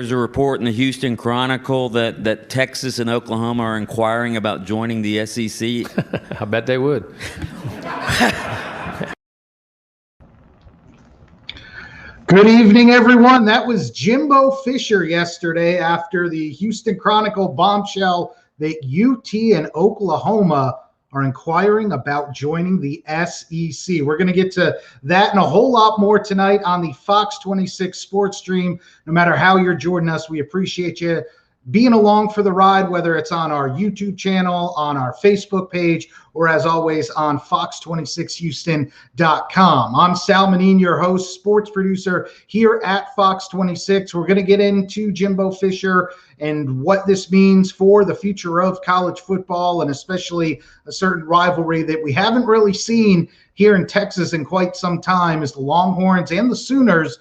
There's a report in the Houston Chronicle that Texas and Oklahoma are inquiring about joining the SEC. I bet they would. Good evening, everyone. That was Jimbo Fisher yesterday after the Houston Chronicle bombshell that UT and Oklahoma are inquiring about joining the SEC. We're going to get to that and a whole lot more tonight on the Fox 26 Sports Stream. No matter how you're joining us, we appreciate you being along for the ride, whether it's on our YouTube channel, on our Facebook page, or as always on fox26houston.com. I'm Sal Manine, your host, sports producer here at Fox 26. We're going to get into Jimbo Fisher and what this means for the future of college football, and especially a certain rivalry that we haven't really seen here in Texas in quite some time, as the Longhorns and the Sooners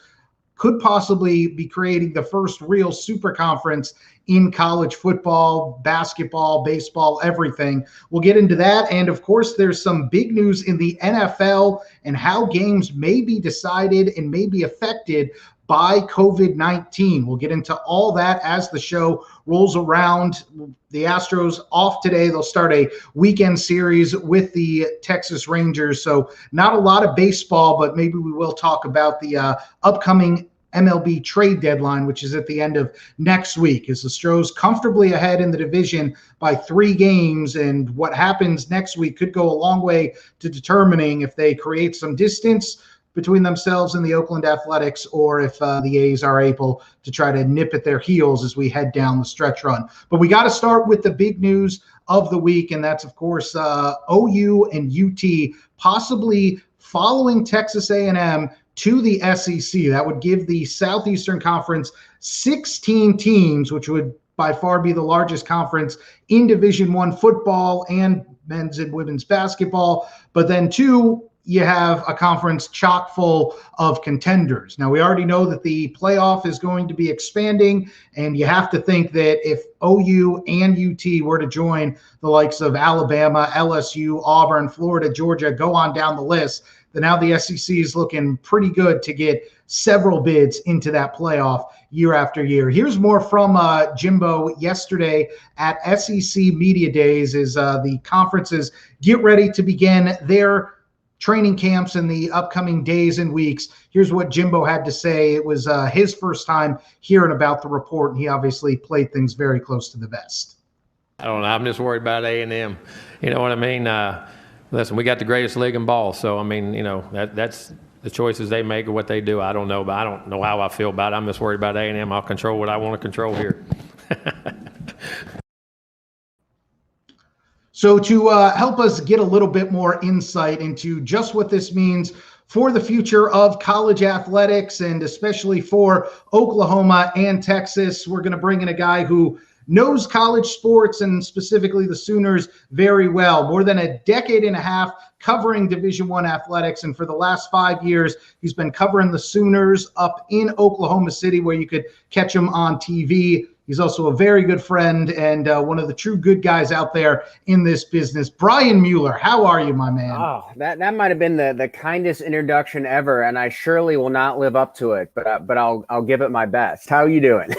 could possibly be creating the first real super conference in college football, basketball, baseball, everything. We'll get into that. And of course, there's some big news in the NFL and how games may be decided and may be affected by COVID-19. We'll get into all that as the show rolls around. The Astros off today. They'll start a weekend series with the Texas Rangers. So not a lot of baseball, but maybe we will talk about the upcoming MLB trade deadline, which is at the end of next week, as the Astros comfortably ahead in the division by 3 games. And what happens next week could go a long way to determining if they create some distance between themselves and the Oakland Athletics, or if the A's are able to try to nip at their heels as we head down the stretch run. But we got to start with the big news of the week, and that's, of course, OU and UT possibly following Texas A&M to the SEC. That would give the Southeastern Conference 16 teams, which would by far be the largest conference in Division I football and men's and women's basketball. But then, too, you have a conference chock full of contenders. Now, we already know that the playoff is going to be expanding, and you have to think that if OU and UT were to join the likes of Alabama, LSU, Auburn, Florida, Georgia, go on down the list, then now the SEC is looking pretty good to get several bids into that playoff year after year. Here's more from Jimbo yesterday at SEC Media Days as the conferences get ready to begin their training camps in the upcoming days and weeks. Here's what Jimbo had to say. It was his first time hearing about the report, and he obviously played things very close to the vest. I don't know. I'm just worried about A&M. You know what I mean? Listen, we got the greatest league in ball, so I mean, you know, that's the choices they make or what they do. I don't know, but I don't know how I feel about it. I'm just worried about A&M. I'll control what I want to control here. So to help us get a little bit more insight into just what this means for the future of college athletics, and especially for Oklahoma and Texas, we're going to bring in a guy who knows college sports and specifically the Sooners very well. More than a decade and a half covering Division I athletics, and for the last 5 years, he's been covering the Sooners up in Oklahoma City, where you could catch him on TV. He's also a very good friend and one of the true good guys out there in this business. Brian Mueller, how are you, my man? Oh, that might have been the kindest introduction ever, and I surely will not live up to it, but I'll give it my best. How are you doing?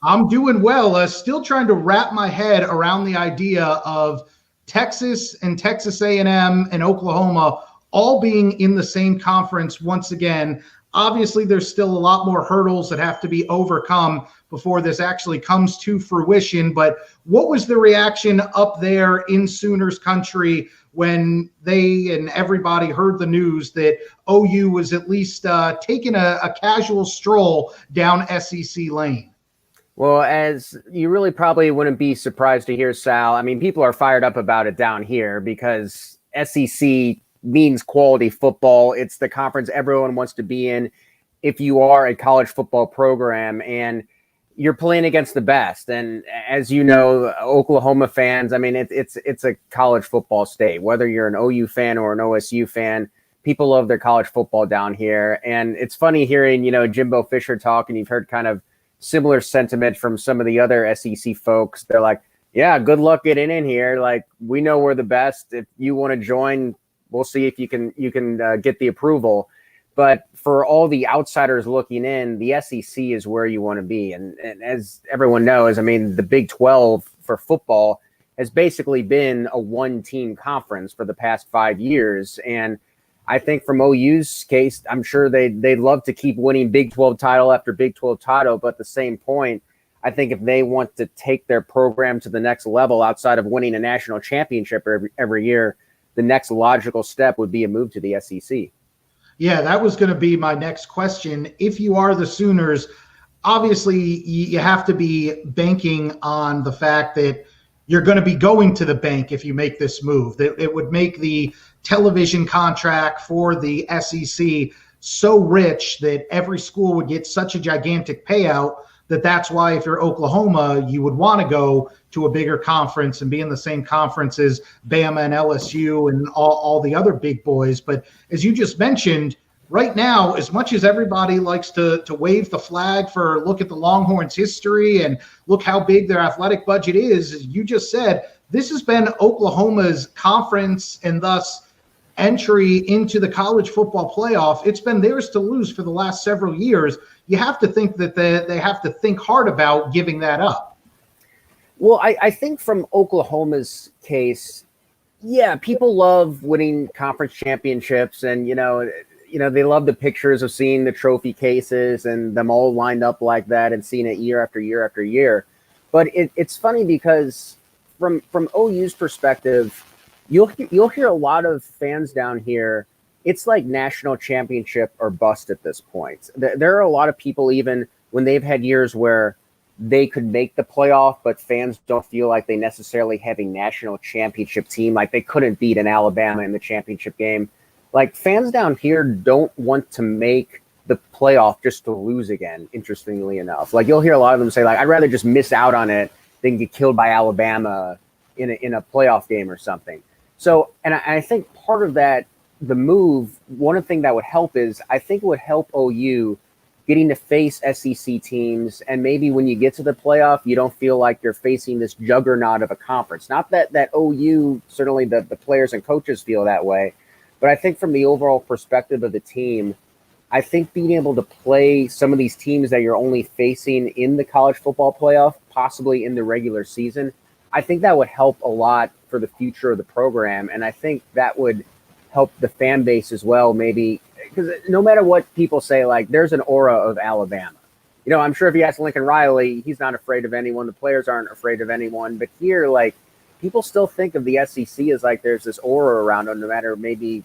I'm doing well. Still trying to wrap my head around the idea of Texas and Texas A&M and Oklahoma all being in the same conference once again. Obviously, there's still a lot more hurdles that have to be overcome before this actually comes to fruition. But what was the reaction up there in Sooners country when they and everybody heard the news that OU was at least taking a casual stroll down SEC lane? Well, as you really probably wouldn't be surprised to hear, Sal, I mean, people are fired up about it down here because SEC means quality football. It's the conference everyone wants to be in if you are a college football program and you're playing against the best. And as you know, Oklahoma fans, I mean, it's a college football state. Whether you're an OU fan or an OSU fan, people love their college football down here. And it's funny hearing, Jimbo Fisher talk, and you've heard kind of similar sentiment from some of the other SEC folks. They're like, yeah, good luck getting in here. Like, we know we're the best. If you want to join, we'll see if you can get the approval. But for all the outsiders looking in, the SEC is where you want to be. And as everyone knows, I mean, the Big 12 for football has basically been a one-team conference for the past 5 years. And I think from OU's case, I'm sure they'd love to keep winning Big 12 title after Big 12 title. But at the same point, I think if they want to take their program to the next level outside of winning a national championship every year, the next logical step would be a move to the SEC. Yeah, that was going to be my next question. If you are the Sooners, obviously you have to be banking on the fact that you're going to be going to the bank if you make this move. That it would make the television contract for the SEC so rich that every school would get such a gigantic payout that's why if you're Oklahoma, you would want to go to a bigger conference and be in the same conference as Bama and LSU and all the other big boys. But as you just mentioned, right now, as much as everybody likes to wave the flag for look at the Longhorns' history and look how big their athletic budget is, as you just said, this has been Oklahoma's conference and thus entry into the college football playoff. It's been theirs to lose for the last several years. You have to think that they have to think hard about giving that up. Well, I think from Oklahoma's case, yeah, people love winning conference championships, and you know they love the pictures of seeing the trophy cases and them all lined up like that and seeing it year after year after year. But it's funny because from OU's perspective, you'll hear a lot of fans down here. It's like national championship or bust at this point. There are a lot of people, even when they've had years where they could make the playoff, but fans don't feel like they necessarily have a national championship team. Like they couldn't beat an Alabama in the championship game. Like fans down here don't want to make the playoff just to lose again, interestingly enough. Like you'll hear a lot of them say, like, I'd rather just miss out on it than get killed by Alabama in a playoff game or something. So, and I think part of that, the move, one thing that would help is I think it would help OU getting to face SEC teams. And maybe when you get to the playoff, you don't feel like you're facing this juggernaut of a conference. Not that OU, certainly the players and coaches feel that way, but I think from the overall perspective of the team, I think being able to play some of these teams that you're only facing in the college football playoff, possibly in the regular season, I think that would help a lot for the future of the program. And I think that would help the fan base as well, maybe, because no matter what people say, like there's an aura of Alabama. You know, I'm sure if you ask Lincoln Riley, he's not afraid of anyone. The players aren't afraid of anyone. But here, like, people still think of the SEC as like there's this aura around them, no matter maybe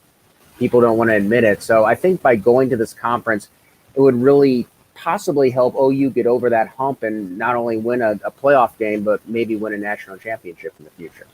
people don't want to admit it. So I think by going to this conference, it would really possibly help OU get over that hump and not only win a playoff game, but maybe win a national championship in the future.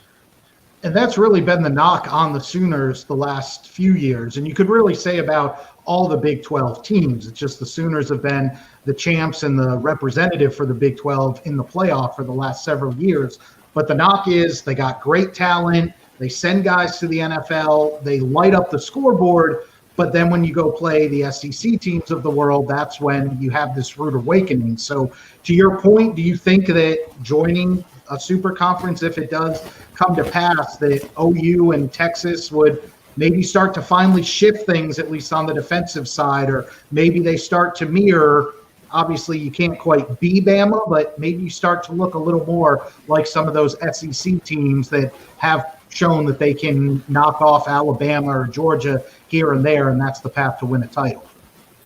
And that's really been the knock on the Sooners the last few years. And you could really say about all the Big 12 teams. It's just the Sooners have been the champs and the representative for the Big 12 in the playoff for the last several years. But the knock is they got great talent. They send guys to the NFL. They light up the scoreboard. But then when you go play the SEC teams of the world, that's when you have this rude awakening. So to your point, do you think that joining a super conference, if it does come to pass, that OU and Texas would maybe start to finally shift things, at least on the defensive side, or maybe they start to mirror, obviously you can't quite be Bama, but maybe you start to look a little more like some of those SEC teams that have shown that they can knock off Alabama or Georgia here and there, and that's the path to win a title.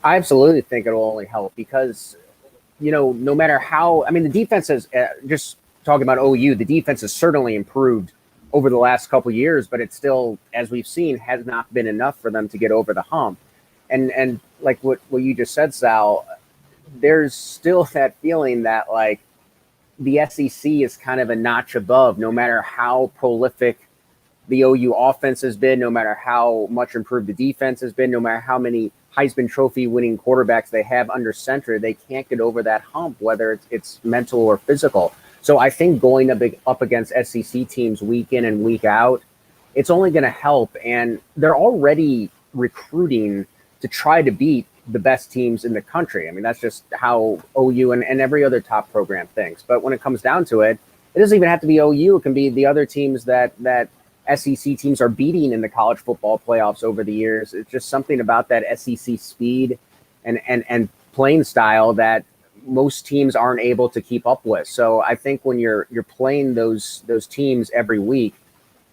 I absolutely think it will only help because, you know, no matter how, I mean, the defense has, just talking about OU, the defense has certainly improved over the last couple of years, but it still, as we've seen, has not been enough for them to get over the hump. And like what you just said, Sal, there's still that feeling that like the SEC is kind of a notch above, no matter how prolific the OU offense has been, no matter how much improved the defense has been, no matter how many Heisman Trophy winning quarterbacks they have under center, they can't get over that hump, whether it's mental or physical. So I think going up against SEC teams week in and week out, it's only going to help. And they're already recruiting to try to beat the best teams in the country. I mean, that's just how OU and every other top program thinks. But when it comes down to it, it doesn't even have to be OU. It can be the other teams that SEC teams are beating in the college football playoffs over the years. It's just something about that SEC speed and playing style that most teams aren't able to keep up with. So I think when you're playing those teams every week,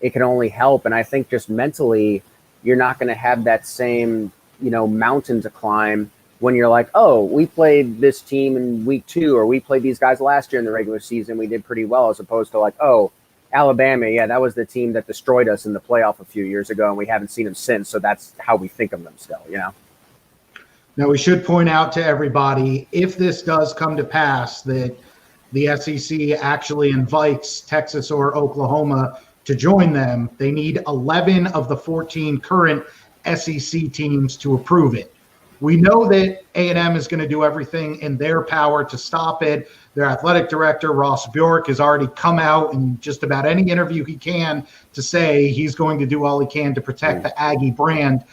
it can only help. And I think just mentally, you're not going to have that same, mountain to climb when you're like, oh, we played this team in week 2, or we played these guys last year in the regular season. We did pretty well, as opposed to like, oh, Alabama, yeah, that was the team that destroyed us in the playoff a few years ago, and we haven't seen them since. So that's how we think of them still, Now, we should point out to everybody, if this does come to pass, that the SEC actually invites Texas or Oklahoma to join them, they need 11 of the 14 current SEC teams to approve it. We know that A&M is going to do everything in their power to stop it. Their athletic director, Ross Bjork, has already come out in just about any interview he can to say he's going to do all he can to protect the Aggie brand.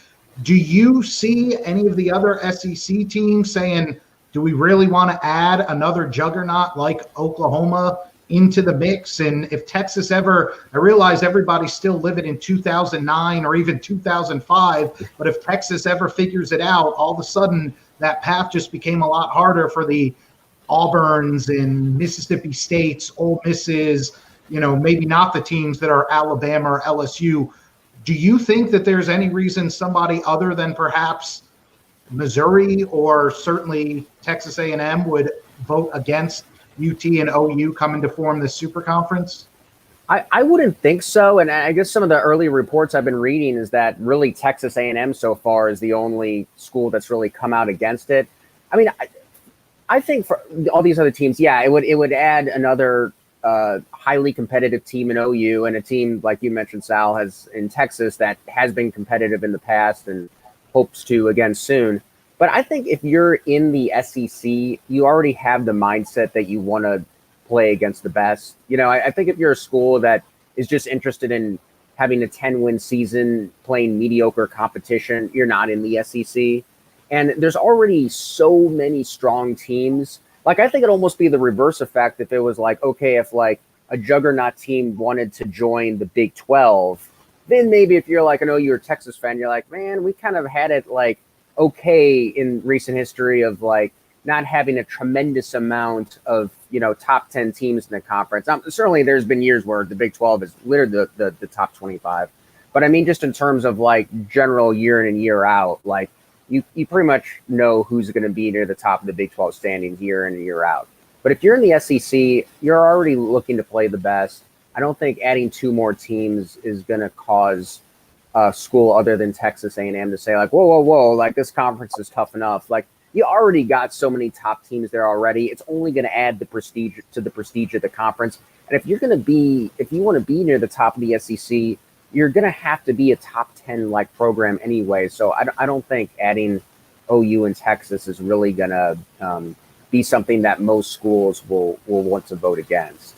Do you see any of the other SEC teams saying, do we really want to add another juggernaut like Oklahoma into the mix? And if Texas ever, I realize everybody's still living in 2009 or even 2005, but if Texas ever figures it out, all of a sudden that path just became a lot harder for the Auburns and Mississippi States, Ole Misses, maybe not the teams that are Alabama or LSU. Do you think that there's any reason somebody other than perhaps Missouri or certainly Texas A&M would vote against UT and OU coming to form this super conference? I wouldn't think so. And I guess some of the early reports I've been reading is that really Texas A&M so far is the only school that's really come out against it. I mean, I think for all these other teams, yeah, it would add another highly competitive team in OU, and a team like you mentioned, Sal, has in Texas that has been competitive in the past and hopes to again soon. But I think if you're in the SEC, you already have the mindset that you want to play against the best. I think if you're a school that is just interested in having a 10-win season, playing mediocre competition, you're not in the SEC. And there's already so many strong teams. Like, I think it'd almost be the reverse effect if it was like, okay, if like a juggernaut team wanted to join the Big 12, then maybe if you're like an OU or Texas fan, you're like, man, we kind of had it like okay in recent history of like not having a tremendous amount of, top 10 teams in the conference. Certainly there's been years where the Big 12 is literally the top 25. But I mean, just in terms of like general year in and year out, like you pretty much know who's going to be near the top of the Big 12 standings year in and year out. But if you're in the SEC, you're already looking to play the best. I don't think adding 2 more teams is going to cause a school other than Texas A&M to say like, whoa, like this conference is tough enough. Like, you already got so many top teams there already. It's only going to add the prestige of the conference. And if you want to be near the top of the SEC, you're going to have to be a top 10 like program anyway. So I don't think adding OU and Texas is really going to be something that most schools will want to vote against.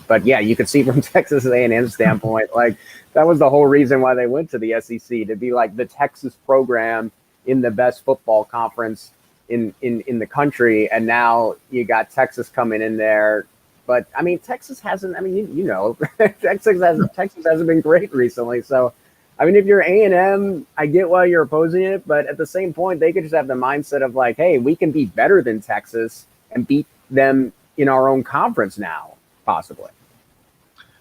But yeah, you could see from Texas A&M standpoint, like that was the whole reason why they went to the SEC, to be like the Texas program in the best football conference in the country. And now you got Texas coming in there. But I mean, Texas hasn't, I mean, Texas hasn't been great recently. So, I mean, if you're A&M, I get why you're opposing it, but at the same point, they could just have the mindset of like, hey, we can be better than Texas and beat them in our own conference now, possibly.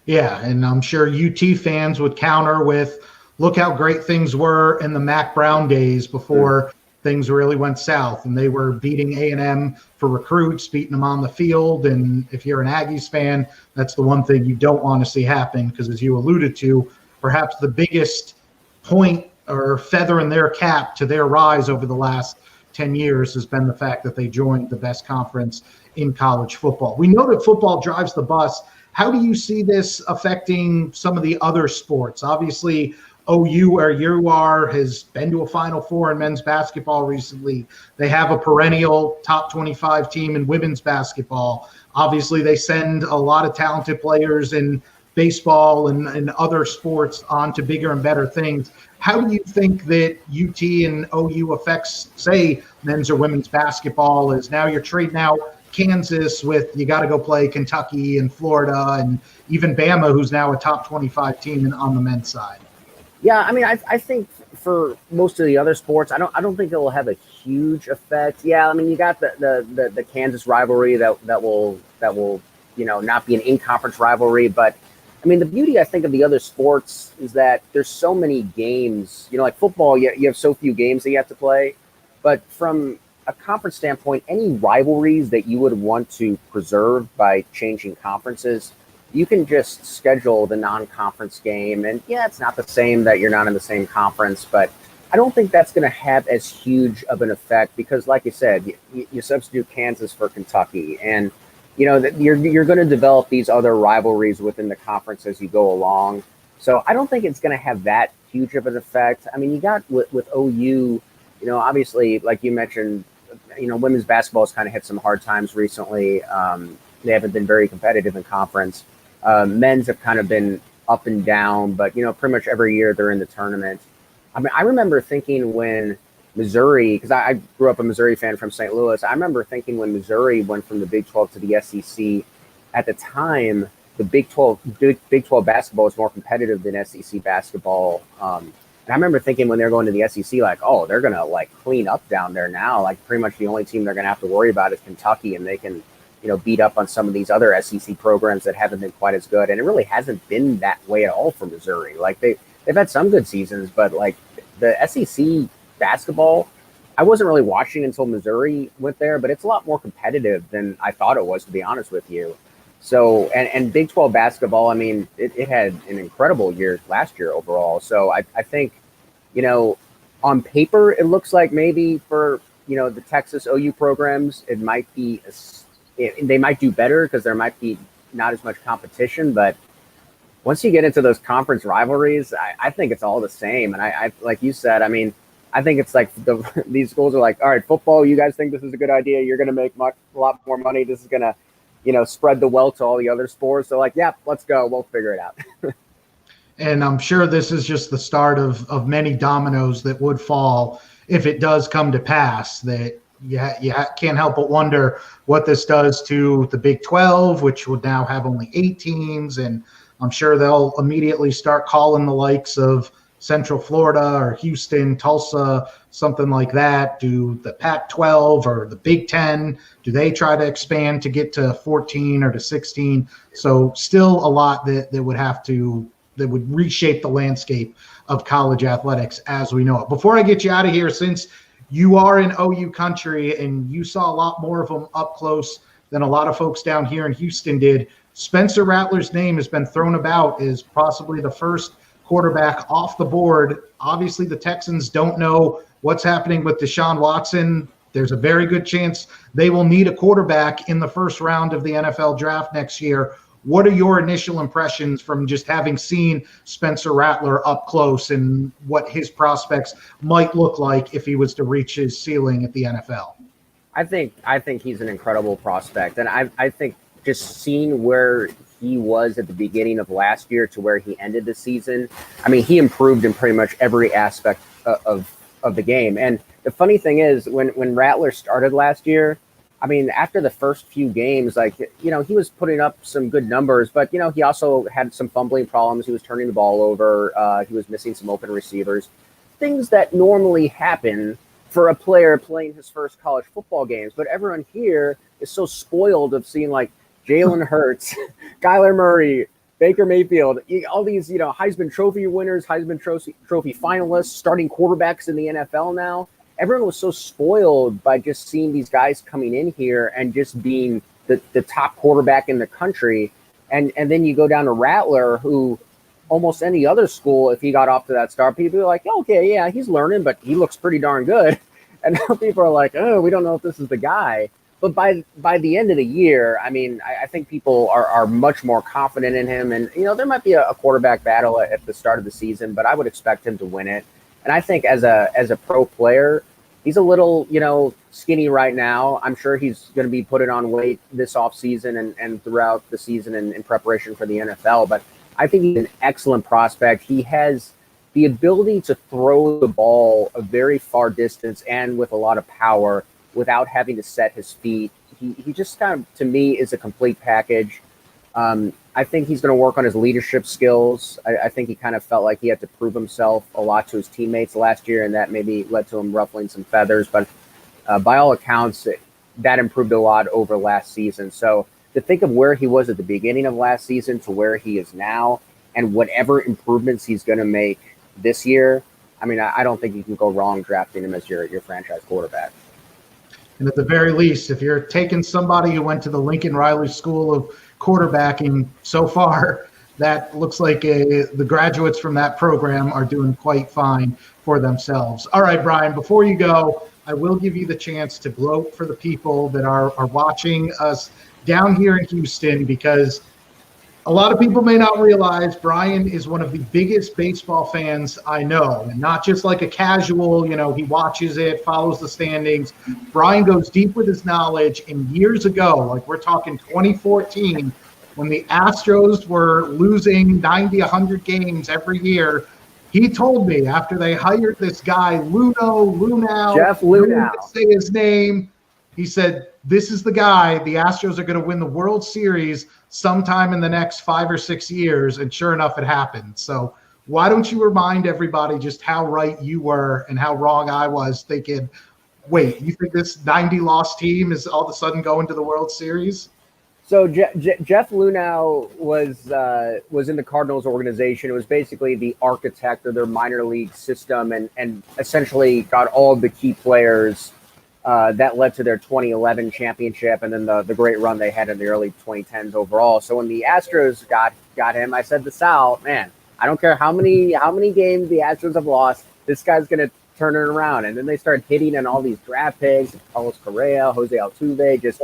Yeah, and I'm sure UT fans would counter with, look how great things were in the Mac Brown days before things really went south, and they were beating A&M for recruits, beating them on the field. And if you're an Aggies fan, that's the one thing you don't want to see happen, because as you alluded to, perhaps the biggest point or feather in their cap to their rise over the last 10 years has been the fact that they joined the best conference in college football. We know that football drives the bus. How do you see this affecting some of the other sports? Obviously, OU, where you are, has been to a Final Four in men's basketball recently. They have a perennial top 25 team in women's basketball. Obviously, they send a lot of talented players in baseball and other sports on to bigger and better things. How do you think that UT and OU affects, say, men's or women's basketball, as now you're trading out Kansas with you got to go play Kentucky and Florida and even Bama, who's now a top 25 team on the men's side. Yeah, I mean, I think for most of the other sports, I don't think it will have a huge effect. Yeah, I mean, you got the Kansas rivalry that will not be an in-conference rivalry, but I mean, the beauty I think of the other sports is that there's so many games. Like football, you have so few games that you have to play, but from a conference standpoint, any rivalries that you would want to preserve by changing conferences, you can just schedule the non-conference game. And yeah, it's not the same that you're not in the same conference, but I don't think that's going to have as huge of an effect because, like you said, you substitute Kansas for Kentucky, and you're going to develop these other rivalries within the conference as you go along. So I don't think it's going to have that huge of an effect. I mean, you got with OU, obviously, like you mentioned, women's basketball has kind of hit some hard times recently. They haven't been very competitive in conference. Men's have kind of been up and down, but pretty much every year they're in the tournament. I mean, I remember thinking when Missouri, because I grew up a Missouri fan from St. Louis. I remember thinking when Missouri went from the Big 12 to the SEC, at the time, the Big 12 basketball was more competitive than SEC basketball. And I remember thinking when they were going to the SEC, like, oh, they're going to like clean up down there now. Like pretty much the only team they're going to have to worry about is Kentucky, and they can beat up on some of these other SEC programs that haven't been quite as good. And it really hasn't been that way at all for Missouri. Like they've had some good seasons, but like the SEC basketball, I wasn't really watching until Missouri went there, but it's a lot more competitive than I thought it was, to be honest with you. So, and Big 12 basketball, I mean, it had an incredible year last year overall. So I think, on paper, it looks like maybe for, the Texas OU programs, it might be they might do better because there might be not as much competition. But once you get into those conference rivalries, I think it's all the same. And I like you said, I mean, I think it's like these schools are like, all right, football, you guys think this is a good idea? You're going to make a lot more money. This is going to, spread the wealth to all the other sports. So like, yeah, let's go. We'll figure it out. And I'm sure this is just the start of many dominoes that would fall if it does come to pass. That you can't help but wonder what this does to the Big 12, which would now have only 8 teams. And I'm sure they'll immediately start calling the likes of Central Florida or Houston, Tulsa, something like that. Do the Pac-12 or the Big 10, do they try to expand to get to 14 or to 16? So still a lot that would reshape the landscape of college athletics as we know it. Before I get you out of here, since you are in OU country and you saw a lot more of them up close than a lot of folks down here in Houston did, Spencer Rattler's name has been thrown about as possibly the first quarterback off the board. Obviously, the Texans don't know what's happening with Deshaun Watson. There's a very good chance they will need a quarterback in the first round of the NFL draft next year. What are your initial impressions from just having seen Spencer Rattler up close and what his prospects might look like if he was to reach his ceiling at the NFL? I think he's an incredible prospect. And I think just seeing where he was at the beginning of last year to where he ended the season, I mean, he improved in pretty much every aspect of the game. And the funny thing is, when Rattler started last year, I mean, after the first few games, like, he was putting up some good numbers, but, he also had some fumbling problems. He was turning the ball over. He was missing some open receivers, things that normally happen for a player playing his first college football games. But everyone here is so spoiled of seeing like Jalen Hurts, Kyler Murray, Baker Mayfield, all these, Heisman Trophy winners, Heisman Trophy finalists, starting quarterbacks in the NFL now. Everyone was so spoiled by just seeing these guys coming in here and just being the top quarterback in the country. And then you go down to Rattler, who almost any other school, if he got off to that start, people are like, okay, yeah, he's learning, but he looks pretty darn good. And now people are like, oh, we don't know if this is the guy. But by the end of the year, I mean, I think people are much more confident in him. And, there might be a quarterback battle at the start of the season, but I would expect him to win it. And I think as a pro player, he's a little, skinny right now. I'm sure he's going to be putting on weight this offseason and throughout the season in preparation for the NFL. But I think he's an excellent prospect. He has the ability to throw the ball a very far distance and with a lot of power without having to set his feet. he just kind of, to me, is a complete package. I think he's going to work on his leadership skills. I think he kind of felt like he had to prove himself a lot to his teammates last year, and that maybe led to him ruffling some feathers. But by all accounts, that improved a lot over last season. So to think of where he was at the beginning of last season to where he is now, and whatever improvements he's going to make this year, I mean, I don't think you can go wrong drafting him as your franchise quarterback. And at the very least, if you're taking somebody who went to the Lincoln Riley School of quarterbacking so far, that looks like the graduates from that program are doing quite fine for themselves. All right, Brian, before you go, I will give you the chance to gloat for the people that are watching us down here in Houston, because a lot of people may not realize Brian is one of the biggest baseball fans I know, and not just like a casual, he watches it, follows the standings. Brian goes deep with his knowledge, and years ago, like we're talking 2014, when the Astros were losing 90, 100 games every year, he told me after they hired this guy, Jeff Lunau, say his name, he said, this is the guy, the Astros are going to win the World Series sometime in the next 5 or 6 years. And sure enough, it happened. So why don't you remind everybody just how right you were and how wrong I was thinking, wait, you think this 90-loss team is all of a sudden going to the World Series? So Jeff Lunau was in the Cardinals organization. It was basically the architect of their minor league system, and essentially got all of the key players that led to their 2011 championship, and then the great run they had in the early 2010s overall. So when the Astros got him, I said to Sal, man, I don't care how many games the Astros have lost, this guy's going to turn it around. And then they started hitting on all these draft picks, Carlos Correa, Jose Altuve, just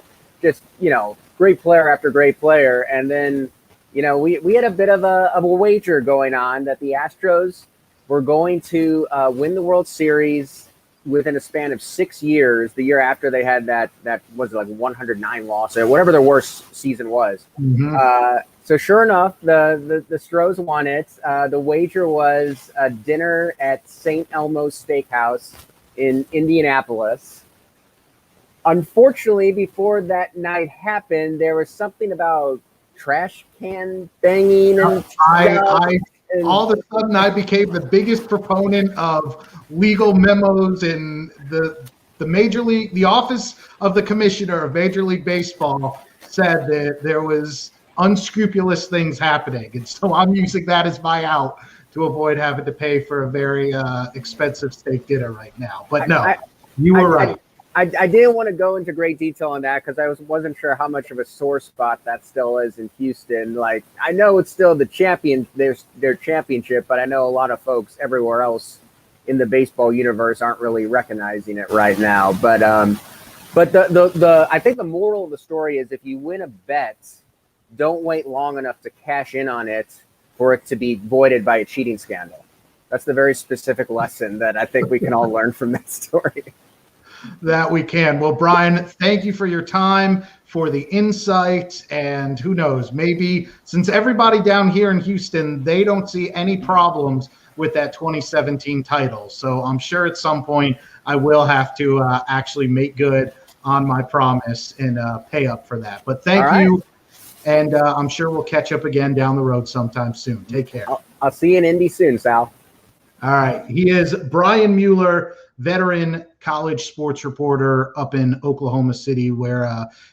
great player after great player. And then, we had a bit of a wager going on that the Astros were going to win the World Series within a span of 6 years, the year after they had that was like 109 loss or whatever their worst season was. Mm-hmm. So sure enough, the Stros won it. The wager was a dinner at St. Elmo's Steakhouse in Indianapolis. Unfortunately, before that night happened, there was something about trash can banging and all of a sudden I became the biggest proponent of legal memos in the Major League, the office of the commissioner of Major League Baseball said that there was unscrupulous things happening. And so I'm using that as my out to avoid having to pay for a very expensive steak dinner right now. But no, you were right. I didn't want to go into great detail on that because I wasn't sure how much of a sore spot that still is in Houston. Like, I know it's still their championship, but I know a lot of folks everywhere else in the baseball universe aren't really recognizing it right now. But the I think the moral of the story is if you win a bet, don't wait long enough to cash in on it for it to be voided by a cheating scandal. That's the very specific lesson that I think we can all learn from that story. That we can. Well, Brian, thank you for your time, for the insight, and who knows, maybe since everybody down here in Houston, they don't see any problems with that 2017 title. So I'm sure at some point I will have to actually make good on my promise and pay up for that. But thank you. And I'm sure we'll catch up again down the road sometime soon. Take care. I'll see you in Indy soon, Sal. All right. He is Brian Mueller, veteran college sports reporter up in Oklahoma City, where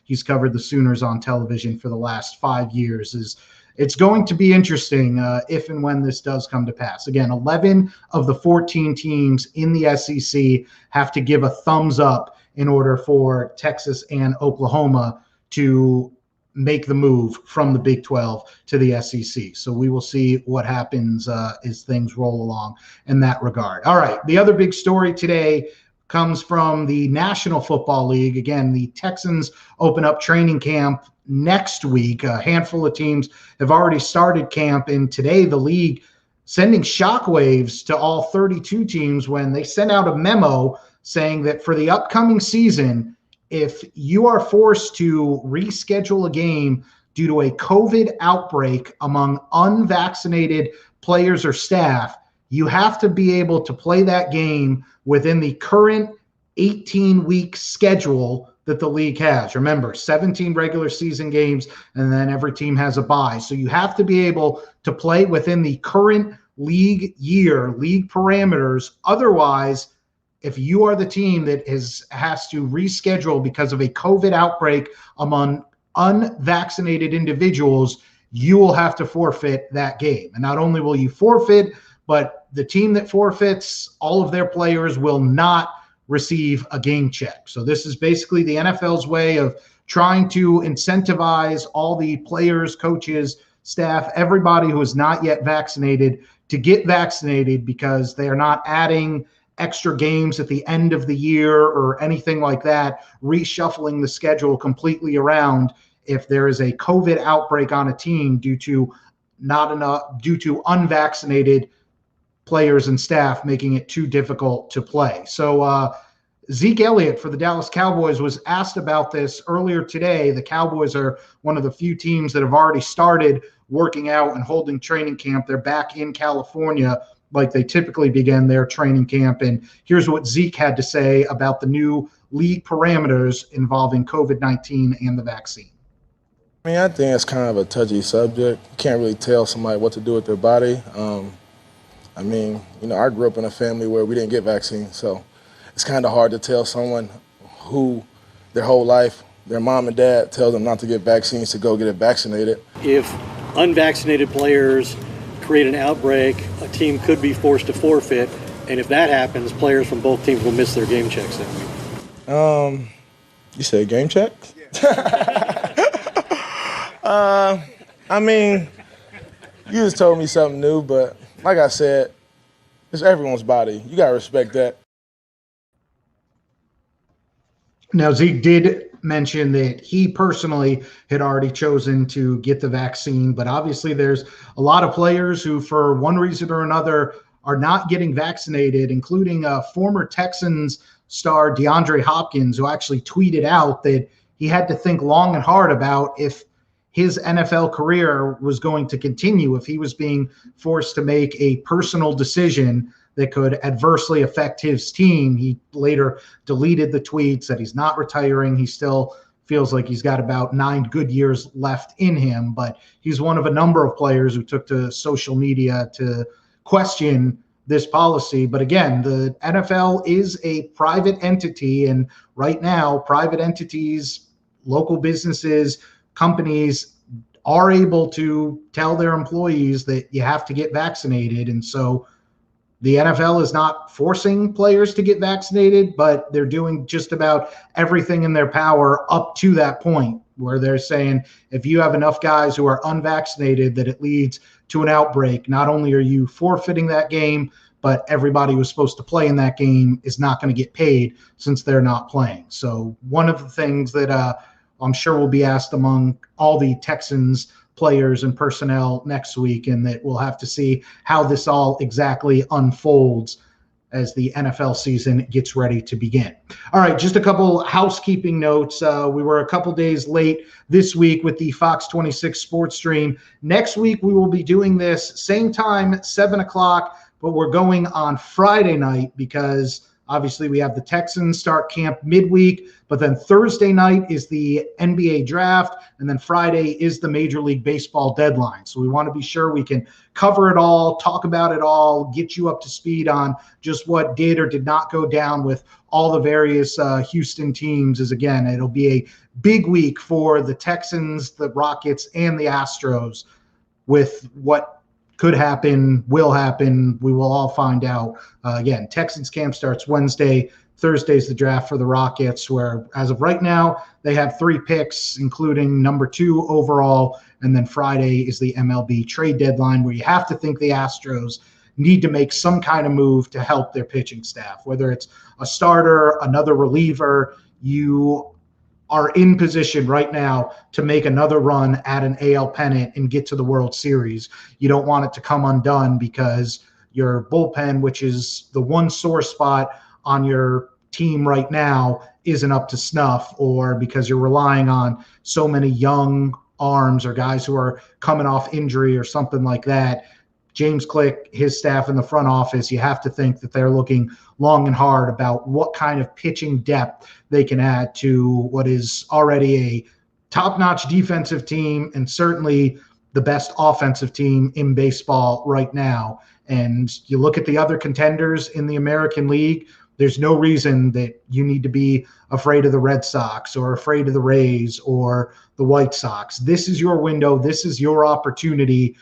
he's covered the Sooners on television for the last 5 years. It's going to be interesting if and when this does come to pass. Again, 11 of the 14 teams in the SEC have to give a thumbs up in order for Texas and Oklahoma to make the move from the Big 12 to the SEC. So we will see what happens as things roll along in that regard. All right. The other big story today comes from the National Football League. Again, the Texans open up training camp next week. A handful of teams have already started camp, and today the league sending shockwaves to all 32 teams when they sent out a memo saying that for the upcoming season, if you are forced to reschedule a game due to a COVID outbreak among unvaccinated players or staff, you have to be able to play that game within the current 18-week schedule that the league has. Remember, 17 regular season games, and then every team has a bye. So you have to be able to play within the current league year, league parameters. Otherwise, if you are the team that has to reschedule because of a COVID outbreak among unvaccinated individuals, you will have to forfeit that game. And not only will you forfeit, but the team that forfeits, all of their players will not receive a game check. So this is basically the NFL's way of trying to incentivize all the players, coaches, staff, everybody who is not yet vaccinated to get vaccinated, because they are not adding extra games at the end of the year or anything like that, reshuffling the schedule completely around if there is a COVID outbreak on a team due to unvaccinated players and staff, making it too difficult to play. So Zeke Elliott for the Dallas Cowboys was asked about this earlier today. The Cowboys are one of the few teams that have already started working out and holding training camp. They're back in California like they typically begin their training camp. And here's what Zeke had to say about the new league parameters involving COVID-19 and the vaccine. I mean, I think it's kind of a touchy subject. You can't really tell somebody what to do with their body. I mean, I grew up in a family where we didn't get vaccines, so it's kind of hard to tell someone who their whole life, their mom and dad tell them not to get vaccines to go get it vaccinated. If unvaccinated players create an outbreak, a team could be forced to forfeit, and if that happens, players from both teams will miss their game checks that week. You said game check? I mean, you just told me something new, but like I said, it's everyone's body. You got to respect that. Now, Zeke did mention that he personally had already chosen to get the vaccine, but obviously there's a lot of players who, for one reason or another, are not getting vaccinated, including former Texans star DeAndre Hopkins, who actually tweeted out that he had to think long and hard about if his NFL career was going to continue, if he was being forced to make a personal decision that could adversely affect his team. He later deleted the tweet, said he's not retiring. He still feels like he's got about 9 good years left in him, but he's one of a number of players who took to social media to question this policy. But again, the NFL is a private entity, and right now, private entities, local businesses, companies are able to tell their employees that you have to get vaccinated. And so the NFL is not forcing players to get vaccinated, but they're doing just about everything in their power up to that point where they're saying, if you have enough guys who are unvaccinated that it leads to an outbreak, not only are you forfeiting that game, but everybody who's supposed to play in that game is not going to get paid since they're not playing. So one of the things that I'm sure will be asked among all the Texans players and personnel next week, and that we'll have to see how this all exactly unfolds as the NFL season gets ready to begin. All right, just a couple housekeeping notes. We were a couple days late this week with the Fox 26 Sports Stream. Next week, we will be doing this same time, 7 o'clock, but we're going on Friday night because obviously we have the Texans start camp midweek, but then Thursday night is the NBA draft, and then Friday is the Major League Baseball deadline. So we want to be sure we can cover it all, talk about it all, get you up to speed on just what did or did not go down with all the various Houston teams. As again, it'll be a big week for the Texans, the Rockets, and the Astros with what could happen, will happen. We will all find out. Again, Texans camp starts Wednesday. Thursday's the draft for the Rockets, where as of right now, they have 3 picks, including number 2 overall. And then Friday is the MLB trade deadline, where you have to think the Astros need to make some kind of move to help their pitching staff, whether it's a starter, another reliever. You are in position right now to make another run at an AL pennant and get to the World Series. You don't want it to come undone because your bullpen, which is the one sore spot on your team right now, isn't up to snuff, or because you're relying on so many young arms or guys who are coming off injury or something like that. James Click, his staff in the front office, you have to think that they're looking long and hard about what kind of pitching depth they can add to what is already a top-notch defensive team and certainly the best offensive team in baseball right now. And you look at the other contenders in the American League, there's no reason that you need to be afraid of the Red Sox or afraid of the Rays or the White Sox. This is your window. This is your opportunity.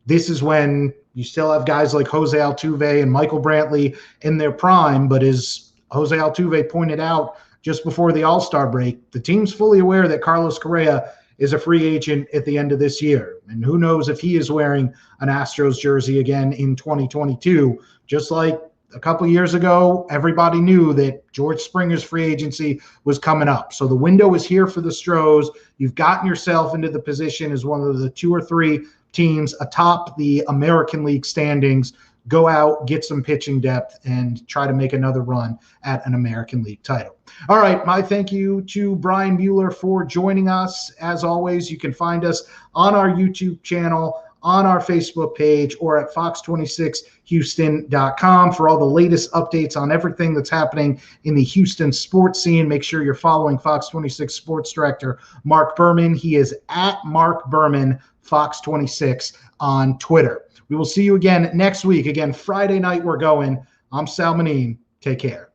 This is when you still have guys like Jose Altuve and Michael Brantley in their prime. But as Jose Altuve pointed out just before the All-Star break, the team's fully aware that Carlos Correa is a free agent at the end of this year. And who knows if he is wearing an Astros jersey again in 2022. Just like a couple years ago, everybody knew that George Springer's free agency was coming up. So the window is here for the Stros. You've gotten yourself into the position as one of the 2 or 3 teams atop the American League standings. Go out, get some pitching depth, and try to make another run at an American League title. All right, my thank you to Brian Mueller for joining us. As always, you can find us on our YouTube channel, on our Facebook page, or at fox26houston.com for all the latest updates on everything that's happening in the Houston sports scene. Make sure you're following Fox 26 Sports Director Mark Berman. He is at Mark Berman Fox 26 on Twitter. We will see you again next week. Again, Friday night we're going. I'm Sal Manine. Take care.